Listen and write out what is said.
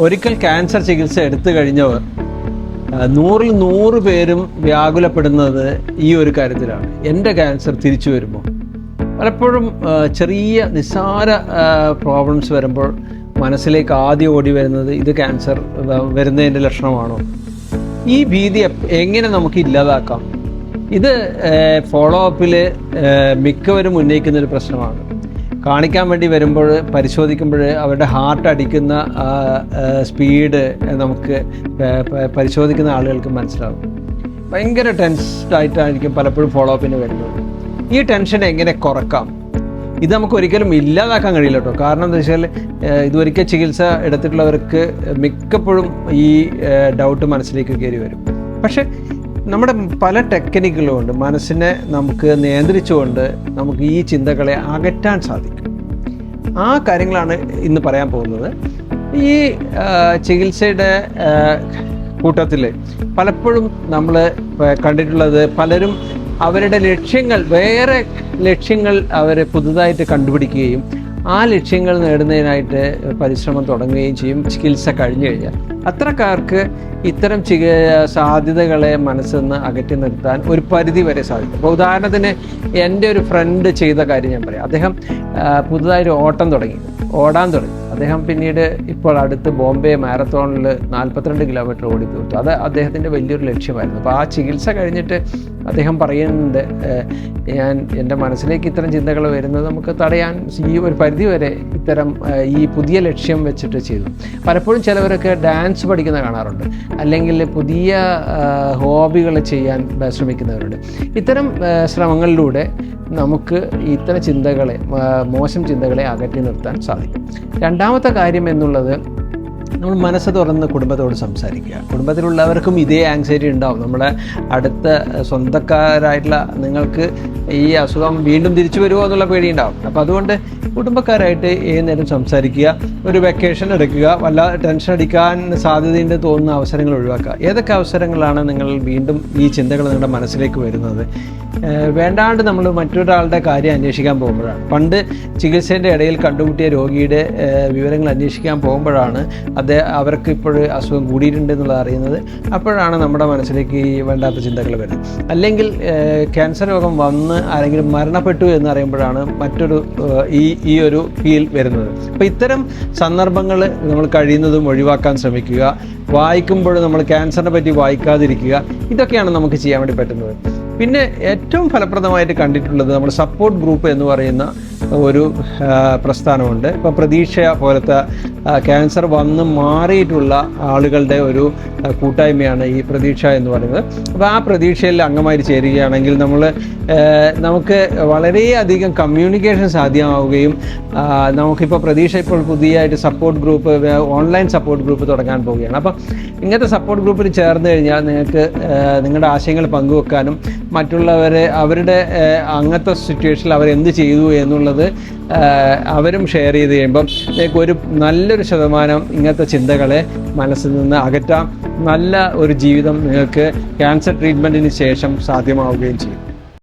ഒരിക്കൽ ക്യാൻസർ ചികിത്സ എടുത്തു കഴിഞ്ഞവർ 100-ൽ 100 പേരും വ്യാകുലപ്പെടുന്നത് ഈ ഒരു കാര്യത്തിലാണ്. എൻ്റെ ക്യാൻസർ തിരിച്ചു വരുമോ? പലപ്പോഴും ചെറിയ നിസ്സാര പ്രോബ്ലംസ് വരുമ്പോൾ മനസ്സിലേക്ക് ആദ്യം ഓടി വരുന്നത് ഇത് ക്യാൻസർ വരുന്നതിൻ്റെ ലക്ഷണമാണോ? ഈ ഭീതി എങ്ങനെ നമുക്ക് ഇല്ലാതാക്കാം? ഇത് ഫോളോ അപ്പിൽ മിക്കവരും ഉന്നയിക്കുന്നൊരു പ്രശ്നമാണ്. കാണിക്കാൻ വേണ്ടി വരുമ്പോൾ പരിശോധിക്കുമ്പോൾ അവരുടെ ഹാർട്ട് അടിക്കുന്ന സ്പീഡ് നമുക്ക് പരിശോധിക്കുന്ന ആളുകൾക്ക് മനസ്സിലാവും. ഭയങ്കര ടെൻസ്ഡായിട്ടായിരിക്കും പലപ്പോഴും ഫോളോ അപ്പിന് വരുന്നത്. ഈ ടെൻഷൻ എങ്ങനെ കുറക്കാം? ഇത് നമുക്ക് ഒരിക്കലും ഇല്ലാതാക്കാൻ കഴിയില്ല കേട്ടോ. കാരണം എന്താ വെച്ചാൽ ഇതൊരിക്കൽ ചികിത്സ എടുത്തിട്ടുള്ളവർക്ക് മിക്കപ്പോഴും ഈ ഡൗട്ട് മനസ്സിലേക്ക് കയറി വരും. പക്ഷേ നമ്മുടെ പല ടെക്നിക്കുകളുമുണ്ട്. മനസ്സിനെ നമുക്ക് നിയന്ത്രിച്ചുകൊണ്ട് നമുക്ക് ഈ ചിന്തകളെ അകറ്റാൻ സാധിക്കും. ആ കാര്യങ്ങളാണ് ഇന്ന് പറയാൻ പോകുന്നത്. ഈ ചികിത്സയുടെ കൂട്ടത്തിൽ പലപ്പോഴും നമ്മൾ കണ്ടിട്ടുള്ളത് പലരും അവരുടെ ലക്ഷ്യങ്ങൾ, വേറെ ലക്ഷ്യങ്ങൾ അവർ പുതുതായിട്ട് കണ്ടുപിടിക്കുകയും ആ ലക്ഷ്യങ്ങൾ നേടുന്നതിനായിട്ട് പരിശ്രമം തുടങ്ങുകയും ചെയ്യും ചികിത്സ കഴിഞ്ഞു കഴിഞ്ഞാൽ. അത്തരക്കാർക്ക് ഇത്തരം സാധ്യതകളെ മനസ്സിൽ നിന്ന് അകറ്റി നിർത്താൻ ഒരു പരിധി വരെ സാധിക്കും. അപ്പോൾ ഉദാഹരണത്തിന് എൻ്റെ ഒരു ഫ്രണ്ട് ചെയ്ത കാര്യം ഞാൻ പറയാം. അദ്ദേഹം പുതുതായൊരു ഓടാൻ തുടങ്ങി. അദ്ദേഹം പിന്നീട് ഇപ്പോൾ അടുത്ത് ബോംബെ മാരത്തോണിൽ 42 കിലോമീറ്റർ ഓടി തീർത്തു. അത് അദ്ദേഹത്തിൻ്റെ വലിയൊരു ലക്ഷ്യമായിരുന്നു. അപ്പോൾ ആ ചികിത്സ കഴിഞ്ഞിട്ട് അദ്ദേഹം പറയുന്നുണ്ട്, എൻ്റെ മനസ്സിലേക്ക് ഇത്തരം ചിന്തകൾ വരുന്നത് നമുക്ക് തടയാൻ ഈ ഒരു പരിധി വരെ ഇത്തരം ഈ പുതിയ ലക്ഷ്യം വെച്ചിട്ട് ചെയ്തു. പലപ്പോഴും ചിലവരൊക്കെ ഡാൻസ് പഠിക്കുന്ന കാണാറുണ്ട്, അല്ലെങ്കിൽ പുതിയ ഹോബികൾ ചെയ്യാൻ ശ്രമിക്കുന്നവരുണ്ട്. ഇത്തരം ശ്രമങ്ങളിലൂടെ നമുക്ക് ഇത്തരം ചിന്തകളെ, മോശം ചിന്തകളെ അകറ്റി നിർത്താൻ സാധിക്കും. രണ്ടാമത്തെ കാര്യം എന്നുള്ളത്, നമ്മൾ മനസ്സ് തുറന്ന് കുടുംബത്തോട് സംസാരിക്കുക. കുടുംബത്തിലുള്ളവർക്കും ഇതേ ആങ്സൈറ്റി ഉണ്ടാവും. നമ്മുടെ അടുത്ത സ്വന്തക്കാരായിട്ടുള്ള നിങ്ങൾക്ക് ഈ അസുഖം വീണ്ടും തിരിച്ചു വരുമോ എന്നുള്ള പേടിയുണ്ടാവും. അപ്പോൾ അതുകൊണ്ട് കുടുംബക്കാരായിട്ട് ഏത് നേരം സംസാരിക്കുക. ഒരു വെക്കേഷൻ എടുക്കുക. വല്ലാതെ ടെൻഷൻ അടിക്കാൻ സാധ്യതയുണ്ട് തോന്നുന്ന അവസരങ്ങൾ ഒഴിവാക്കുക. ഏതൊക്കെ അവസരങ്ങളാണ് നിങ്ങൾ വീണ്ടും ഈ ചിന്തകൾ നിങ്ങളുടെ മനസ്സിലേക്ക് വരുന്നത്? വേണ്ടാണ്ട് നമ്മൾ മറ്റൊരാളുടെ കാര്യം അന്വേഷിക്കാൻ പോകുമ്പോഴാണ്, പണ്ട് ചികിത്സേൻ്റെ ഇടയിൽ കണ്ടുമുട്ടിയ രോഗിയുടെ വിവരങ്ങൾ അന്വേഷിക്കാൻ പോകുമ്പോഴാണ് അവർക്ക് ഇപ്പോൾ അസുഖം കൂടിയിട്ടുണ്ട് എന്നുള്ളത് അറിയുന്നത്. അപ്പോഴാണ് നമ്മുടെ മനസ്സിലേക്ക് ഈ വേണ്ടാത്ത ചിന്തകൾ വരുന്നത്. അല്ലെങ്കിൽ ക്യാൻസർ രോഗം വന്ന് ആരെങ്കിലും മരണപ്പെട്ടു എന്നറിയുമ്പോഴാണ് മറ്റൊരു ഈ ഒരു ഫീൽ വരുന്നത്. അപ്പോൾ ഇത്തരം സന്ദർഭങ്ങൾ നമ്മൾ കഴിയുന്നതും ഒഴിവാക്കാൻ ശ്രമിക്കുക. വായിക്കുമ്പോൾ നമ്മൾ ക്യാൻസറിനെ പറ്റി വായിക്കാതിരിക്കുക. ഇതൊക്കെയാണ് നമുക്ക് ചെയ്യാൻ വേണ്ടി പറ്റുന്നത്. പിന്നെ ഏറ്റവും ഫലപ്രദമായിട്ട് കണ്ടിട്ടുള്ളത് നമ്മൾ സപ്പോർട്ട് ഗ്രൂപ്പ് എന്ന് പറയുന്ന ഒരു പ്രസ്ഥാനമുണ്ട്. ഇപ്പോൾ പ്രതീക്ഷ പോലത്തെ ക്യാൻസർ വന്ന് മാറിയിട്ടുള്ള ആളുകളുടെ ഒരു കൂട്ടായ്മയാണ് ഈ പ്രതീക്ഷ എന്ന് പറയുന്നത്. അപ്പോൾ ആ പ്രതീക്ഷയിൽ അംഗമായി ചേരുകയാണെങ്കിൽ നമുക്ക് വളരെയധികം കമ്മ്യൂണിക്കേഷൻ സാധ്യമാവുകയും നമുക്കിപ്പോൾ പ്രതീക്ഷ ഇപ്പോൾ പുതിയതായിട്ട് support group, online support group തുടങ്ങാൻ പോവുകയാണ്. അപ്പം ഇങ്ങനത്തെ സപ്പോർട്ട് ഗ്രൂപ്പിൽ ചേർന്ന് കഴിഞ്ഞാൽ നിങ്ങൾക്ക് നിങ്ങളുടെ ആശയങ്ങൾ പങ്കുവെക്കാനും മറ്റുള്ളവരെ അവരുടെ അങ്ങനത്തെ സിറ്റുവേഷനിൽ അവരെന്ത് ചെയ്തു എന്നുള്ളത് അവരും ഷെയർ ചെയ്ത് കഴിയുമ്പം നിങ്ങൾക്ക് ഒരു നല്ലൊരു ശതമാനം ഇങ്ങനത്തെ ചിന്തകളെ മനസ്സിൽ നിന്ന് അകറ്റാം. നല്ല ഒരു ജീവിതം നിങ്ങൾക്ക് ക്യാൻസർ ട്രീറ്റ്മെൻറ്റിന് ശേഷം സാധ്യമാവുകയും ചെയ്യും.